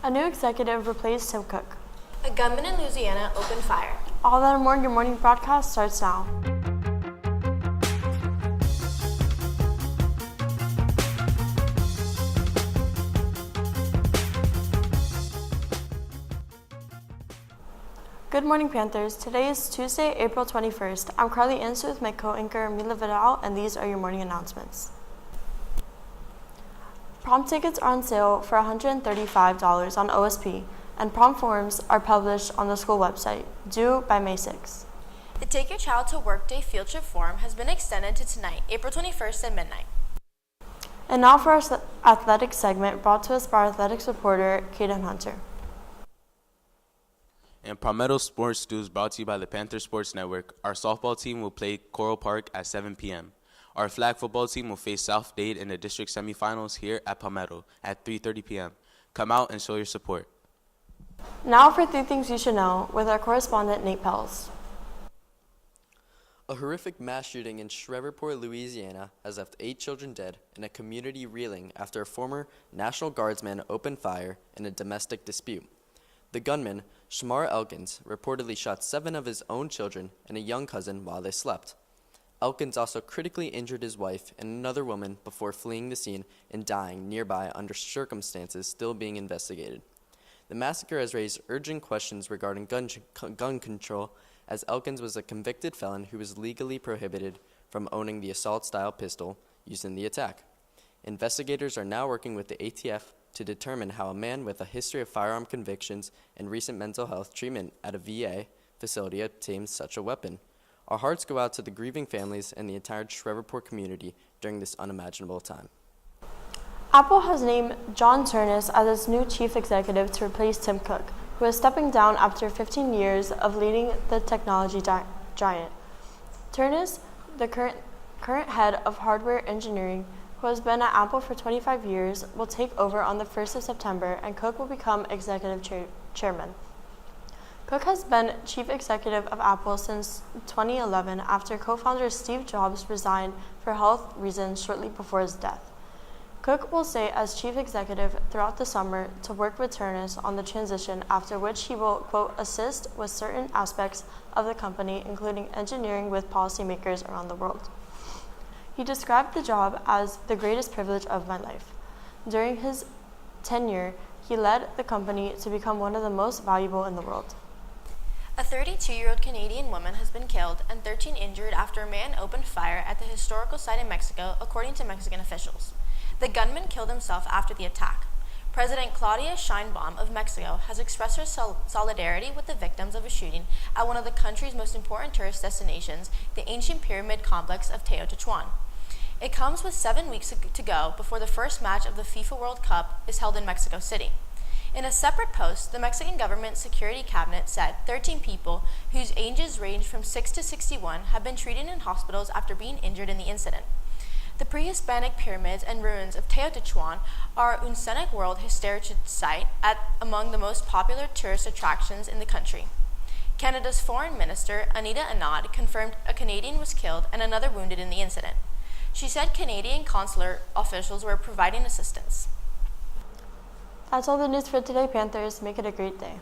A new executive replaced Tim Cook. A gunman in Louisiana opened fire. All that and more in your morning broadcast starts now. Good morning, Panthers. Today is Tuesday, April 21st. I'm Carly Ansu with my co-anchor Mila Vidal, and these are your morning announcements. Prom tickets are on sale for $135 on OSP, and prom forms are published on the school website, due by May 6. The Take Your Child to Work Day field trip forum has been extended to tonight, April 21st at midnight. And now for our athletics segment, brought to us by our athletics reporter, Kaden Hunter. And Palmetto Sports News brought to you by the Panther Sports Network. Our softball team will play Coral Park at 7 p.m. Our flag football team will face South Dade in the district semifinals here at Palmetto at 3:30 p.m. Come out and show your support. Now for 3 things you should know with our correspondent, Nate Pels. A horrific mass shooting in Shreveport, Louisiana has left 8 children dead and a community reeling after a former National Guardsman opened fire in a domestic dispute. The gunman, Shamar Elkins, reportedly shot 7 of his own children and a young cousin while they slept. Elkins also critically injured his wife and another woman before fleeing the scene and dying nearby under circumstances still being investigated. The massacre has raised urgent questions regarding gun control, as Elkins was a convicted felon who was legally prohibited from owning the assault-style pistol used in the attack. Investigators are now working with the ATF to determine how a man with a history of firearm convictions and recent mental health treatment at a VA facility obtained such a weapon. Our hearts go out to the grieving families and the entire Shreveport community during this unimaginable time. Apple has named John Ternus as its new chief executive to replace Tim Cook, who is stepping down after 15 years of leading the technology giant. Ternus, the current head of hardware engineering, who has been at Apple for 25 years, will take over on the 1st of September, and Cook will become executive chairman. Cook has been chief executive of Apple since 2011 after co-founder Steve Jobs resigned for health reasons shortly before his death. Cook will stay as chief executive throughout the summer to work with Ternus on the transition, after which he will, quote, assist with certain aspects of the company, including engineering with policymakers around the world. He described the job as the greatest privilege of my life. During his tenure, he led the company to become one of the most valuable in the world. A 32-year-old Canadian woman has been killed and 13 injured after a man opened fire at the historical site in Mexico, according to Mexican officials. The gunman killed himself after the attack. President Claudia Sheinbaum of Mexico has expressed her solidarity with the victims of a shooting at one of the country's most important tourist destinations, the ancient pyramid complex of Teotihuacan. It comes with 7 weeks to go before the first match of the FIFA World Cup is held in Mexico City. In a separate post, the Mexican government security cabinet said 13 people, whose ages range from 6 to 61, have been treated in hospitals after being injured in the incident. The pre-Hispanic pyramids and ruins of Teotihuacan are a scenic World Heritage Site among the most popular tourist attractions in the country. Canada's Foreign Minister, Anita Anand, confirmed a Canadian was killed and another wounded in the incident. She said Canadian consular officials were providing assistance. That's all the news for today, Panthers. Make it a great day.